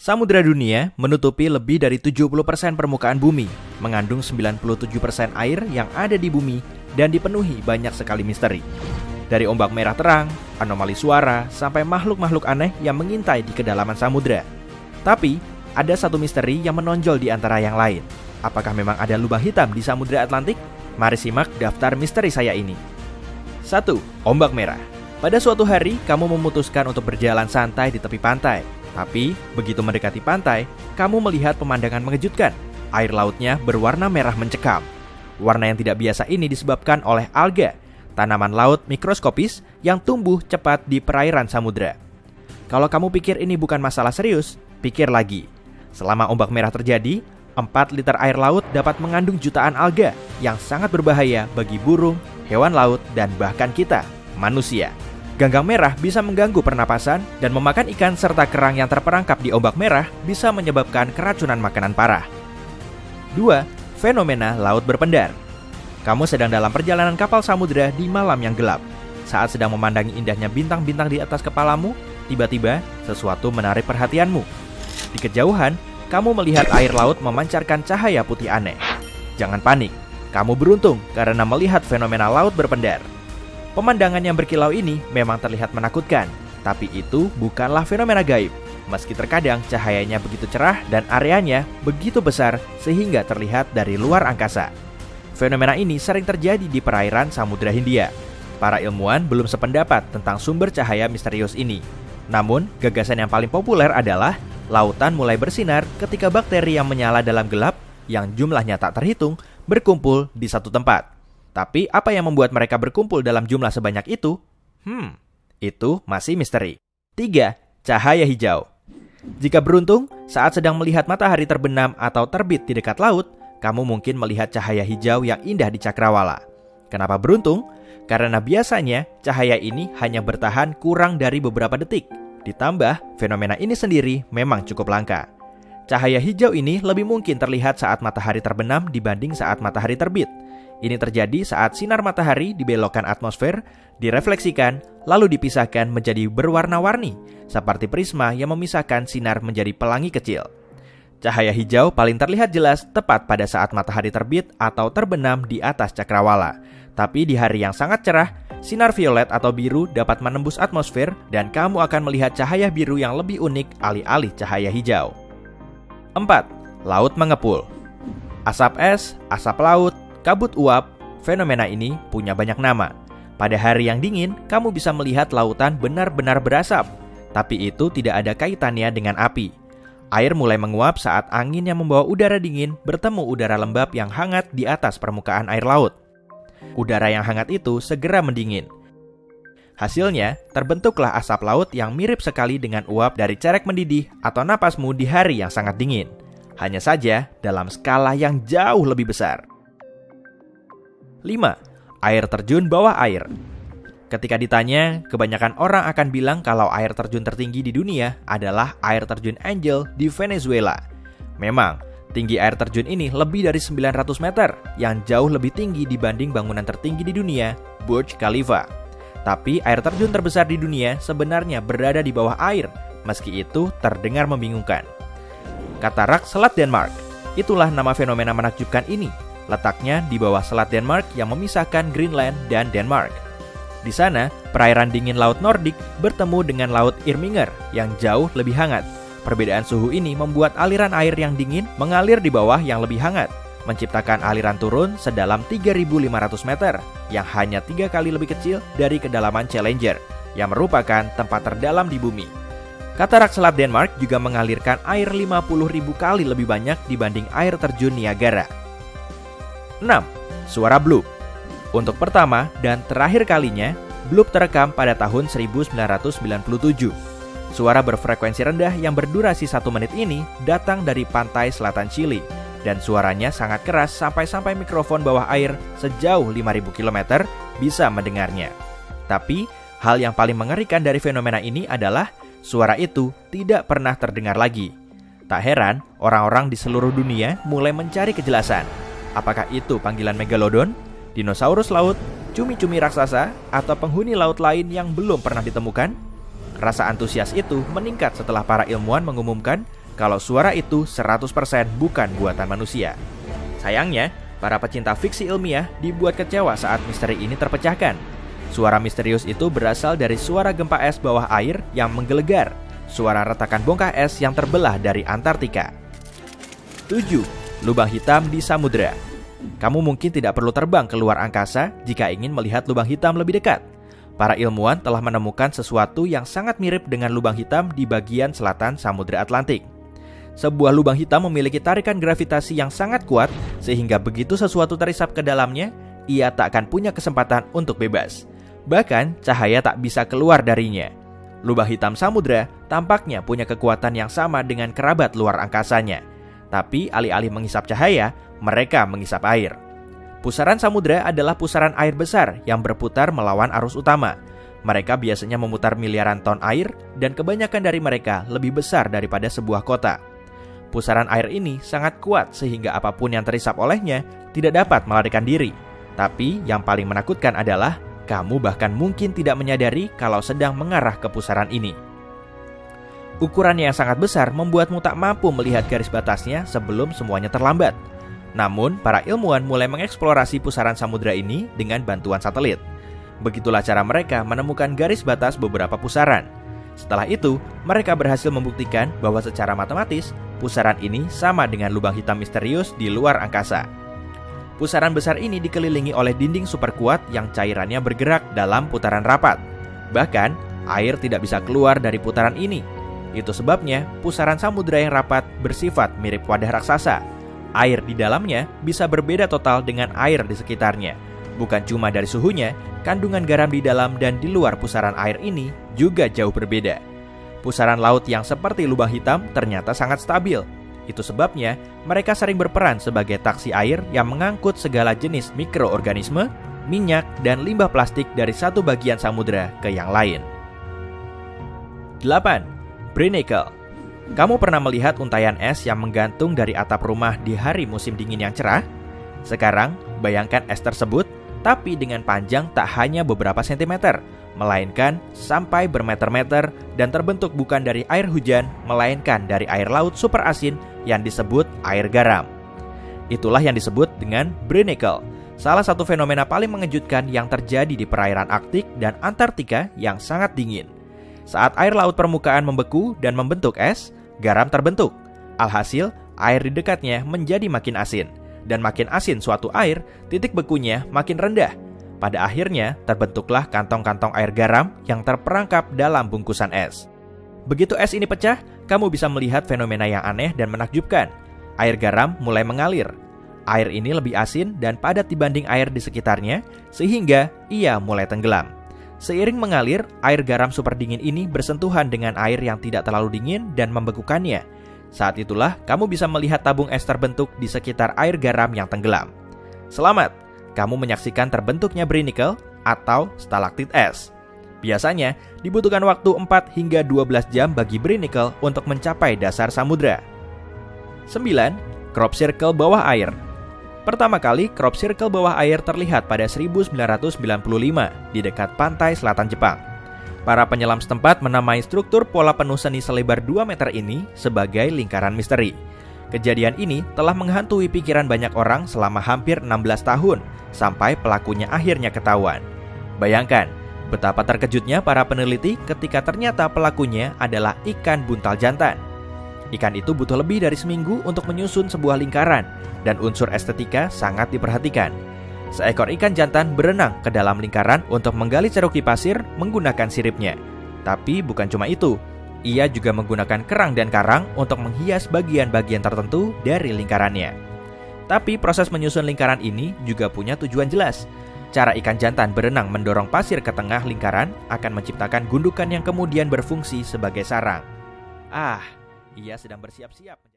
Samudra dunia menutupi lebih dari 70% permukaan bumi, mengandung 97% air yang ada di bumi, dan dipenuhi banyak sekali misteri. Dari ombak merah terang, anomali suara, sampai makhluk-makhluk aneh yang mengintai di kedalaman samudra. Tapi, ada satu misteri yang menonjol di antara yang lain. Apakah memang ada lubang hitam di Samudra Atlantik? Mari simak daftar misteri saya ini. 1. Ombak merah. Pada suatu hari, kamu memutuskan untuk berjalan santai di tepi pantai. Tapi, begitu mendekati pantai, kamu melihat pemandangan mengejutkan. Air lautnya berwarna merah mencekam. Warna yang tidak biasa ini disebabkan oleh alga, tanaman laut mikroskopis yang tumbuh cepat di perairan samudra. Kalau kamu pikir ini bukan masalah serius, pikir lagi. Selama ombak merah terjadi, 4 liter air laut dapat mengandung jutaan alga yang sangat berbahaya bagi burung, hewan laut, dan bahkan kita, manusia. Ganggang merah bisa mengganggu pernapasan dan memakan ikan serta kerang yang terperangkap di ombak merah bisa menyebabkan keracunan makanan parah. 2. Fenomena laut berpendar. Kamu sedang dalam perjalanan kapal samudra di malam yang gelap. Saat sedang memandangi indahnya bintang-bintang di atas kepalamu, tiba-tiba sesuatu menarik perhatianmu. Di kejauhan, kamu melihat air laut memancarkan cahaya putih aneh. Jangan panik, kamu beruntung karena melihat fenomena laut berpendar. Pemandangan yang berkilau ini memang terlihat menakutkan, tapi itu bukanlah fenomena gaib. Meski terkadang cahayanya begitu cerah dan areanya begitu besar sehingga terlihat dari luar angkasa. Fenomena ini sering terjadi di perairan Samudra Hindia. Para ilmuwan belum sependapat tentang sumber cahaya misterius ini. Namun, gagasan yang paling populer adalah lautan mulai bersinar ketika bakteri yang menyala dalam gelap, yang jumlahnya tak terhitung, berkumpul di satu tempat. Tapi apa yang membuat mereka berkumpul dalam jumlah sebanyak itu? Itu masih misteri. 3. Cahaya hijau. Jika beruntung, saat sedang melihat matahari terbenam atau terbit di dekat laut, kamu mungkin melihat cahaya hijau yang indah di cakrawala. Kenapa beruntung? Karena biasanya cahaya ini hanya bertahan kurang dari beberapa detik. Ditambah, fenomena ini sendiri memang cukup langka. Cahaya hijau ini lebih mungkin terlihat saat matahari terbenam dibanding saat matahari terbit. Ini terjadi saat sinar matahari dibelokkan atmosfer, direfleksikan, lalu dipisahkan menjadi berwarna-warni, seperti prisma yang memisahkan sinar menjadi pelangi kecil. Cahaya hijau paling terlihat jelas tepat pada saat matahari terbit atau terbenam di atas cakrawala. Tapi di hari yang sangat cerah, sinar violet atau biru dapat menembus atmosfer dan kamu akan melihat cahaya biru yang lebih unik alih-alih cahaya hijau. 4. Laut mengepul. Asap es, asap laut, kabut uap, fenomena ini punya banyak nama. Pada hari yang dingin, kamu bisa melihat lautan benar-benar berasap. Tapi itu tidak ada kaitannya dengan api. Air mulai menguap saat angin yang membawa udara dingin bertemu udara lembab yang hangat di atas permukaan air laut. Udara yang hangat itu segera mendingin. Hasilnya, terbentuklah asap laut yang mirip sekali dengan uap dari cerek mendidih atau napasmu di hari yang sangat dingin. Hanya saja dalam skala yang jauh lebih besar. 5. Air terjun bawah air. Ketika ditanya, kebanyakan orang akan bilang kalau air terjun tertinggi di dunia adalah air terjun Angel di Venezuela. Memang, tinggi air terjun ini lebih dari 900 meter, yang jauh lebih tinggi dibanding bangunan tertinggi di dunia, Burj Khalifa. Tapi air terjun terbesar di dunia sebenarnya berada di bawah air, meski itu terdengar membingungkan. Katarak Selat Denmark, itulah nama fenomena menakjubkan ini. Letaknya di bawah Selat Denmark yang memisahkan Greenland dan Denmark. Di sana, perairan dingin Laut Nordik bertemu dengan Laut Irminger yang jauh lebih hangat. Perbedaan suhu ini membuat aliran air yang dingin mengalir di bawah yang lebih hangat, menciptakan aliran turun sedalam 3.500 meter, yang hanya 3 kali lebih kecil dari kedalaman Challenger, yang merupakan tempat terdalam di bumi. Katarak Selat Denmark juga mengalirkan air 50.000 kali lebih banyak dibanding air terjun Niagara. 6. Suara bloop. Untuk pertama dan terakhir kalinya, bloop terekam pada tahun 1997. Suara berfrekuensi rendah yang berdurasi 1 menit ini datang dari pantai selatan Chili, dan suaranya sangat keras sampai mikrofon bawah air sejauh 5.000 km bisa mendengarnya. Tapi, hal yang paling mengerikan dari fenomena ini adalah suara itu tidak pernah terdengar lagi. Tak heran, orang-orang di seluruh dunia mulai mencari kejelasan. Apakah itu panggilan megalodon, dinosaurus laut, cumi-cumi raksasa, atau penghuni laut lain yang belum pernah ditemukan? Rasa antusias itu meningkat setelah para ilmuwan mengumumkan kalau suara itu 100% bukan buatan manusia. Sayangnya, para pecinta fiksi ilmiah dibuat kecewa saat misteri ini terpecahkan. Suara misterius itu berasal dari suara gempa es bawah air yang menggelegar, suara retakan bongkah es yang terbelah dari Antartika. 7. Lubang hitam di samudera. Kamu mungkin tidak perlu terbang ke luar angkasa jika ingin melihat lubang hitam lebih dekat. Para ilmuwan telah menemukan sesuatu yang sangat mirip dengan lubang hitam di bagian selatan Samudra Atlantik. Sebuah lubang hitam memiliki tarikan gravitasi yang sangat kuat sehingga begitu sesuatu terisap ke dalamnya, ia tak akan punya kesempatan untuk bebas. Bahkan, cahaya tak bisa keluar darinya. Lubang hitam samudra tampaknya punya kekuatan yang sama dengan kerabat luar angkasanya. Tapi alih-alih menghisap cahaya, mereka menghisap air. Pusaran samudra adalah pusaran air besar yang berputar melawan arus utama. Mereka biasanya memutar miliaran ton air dan kebanyakan dari mereka lebih besar daripada sebuah kota. Pusaran air ini sangat kuat sehingga apapun yang terisap olehnya tidak dapat melarikan diri. Tapi yang paling menakutkan adalah kamu bahkan mungkin tidak menyadari kalau sedang mengarah ke pusaran ini. Ukurannya yang sangat besar membuatmu tak mampu melihat garis batasnya sebelum semuanya terlambat. Namun, para ilmuwan mulai mengeksplorasi pusaran samudra ini dengan bantuan satelit. Begitulah cara mereka menemukan garis batas beberapa pusaran. Setelah itu, mereka berhasil membuktikan bahwa secara matematis, pusaran ini sama dengan lubang hitam misterius di luar angkasa. Pusaran besar ini dikelilingi oleh dinding super kuat yang cairannya bergerak dalam putaran rapat. Bahkan, air tidak bisa keluar dari putaran ini. Itu sebabnya, pusaran samudra yang rapat bersifat mirip wadah raksasa. Air di dalamnya bisa berbeda total dengan air di sekitarnya. Bukan cuma dari suhunya, kandungan garam di dalam dan di luar pusaran air ini juga jauh berbeda. Pusaran laut yang seperti lubang hitam ternyata sangat stabil. Itu sebabnya mereka sering berperan sebagai taksi air yang mengangkut segala jenis mikroorganisme, minyak, dan limbah plastik dari satu bagian samudra ke yang lain. 8. Barnacle. Kamu pernah melihat untaian es yang menggantung dari atap rumah di hari musim dingin yang cerah? Sekarang, bayangkan es tersebut, tapi dengan panjang tak hanya beberapa sentimeter, melainkan sampai bermeter-meter dan terbentuk bukan dari air hujan, melainkan dari air laut super asin yang disebut air garam. Itulah yang disebut dengan barnacle, salah satu fenomena paling mengejutkan yang terjadi di perairan Arktik dan Antartika yang sangat dingin. Saat air laut permukaan membeku dan membentuk es, garam terbentuk. Alhasil, air di dekatnya menjadi makin asin. Dan makin asin suatu air, titik bekunya makin rendah. Pada akhirnya, terbentuklah kantong-kantong air garam yang terperangkap dalam bungkusan es. Begitu es ini pecah, kamu bisa melihat fenomena yang aneh dan menakjubkan. Air garam mulai mengalir. Air ini lebih asin dan padat dibanding air di sekitarnya, sehingga ia mulai tenggelam. Seiring mengalir, air garam super dingin ini bersentuhan dengan air yang tidak terlalu dingin dan membekukannya. Saat itulah kamu bisa melihat tabung es terbentuk di sekitar air garam yang tenggelam. Selamat, kamu menyaksikan terbentuknya barnacle atau stalaktit es. Biasanya dibutuhkan waktu 4 hingga 12 jam bagi barnacle untuk mencapai dasar samudra. 9. Crop circle bawah air. Pertama kali, crop circle bawah air terlihat pada 1995 di dekat pantai selatan Jepang. Para penyelam setempat menamai struktur pola penuh seni selebar 2 meter ini sebagai lingkaran misteri. Kejadian ini telah menghantui pikiran banyak orang selama hampir 16 tahun, sampai pelakunya akhirnya ketahuan. Bayangkan, betapa terkejutnya para peneliti ketika ternyata pelakunya adalah ikan buntal jantan. Ikan itu butuh lebih dari seminggu untuk menyusun sebuah lingkaran, dan unsur estetika sangat diperhatikan. Seekor ikan jantan berenang ke dalam lingkaran untuk menggali ceruki pasir menggunakan siripnya. Tapi bukan cuma itu, ia juga menggunakan kerang dan karang untuk menghias bagian-bagian tertentu dari lingkarannya. Tapi proses menyusun lingkaran ini juga punya tujuan jelas. Cara ikan jantan berenang mendorong pasir ke tengah lingkaran akan menciptakan gundukan yang kemudian berfungsi sebagai sarang. Ia sedang bersiap-siap.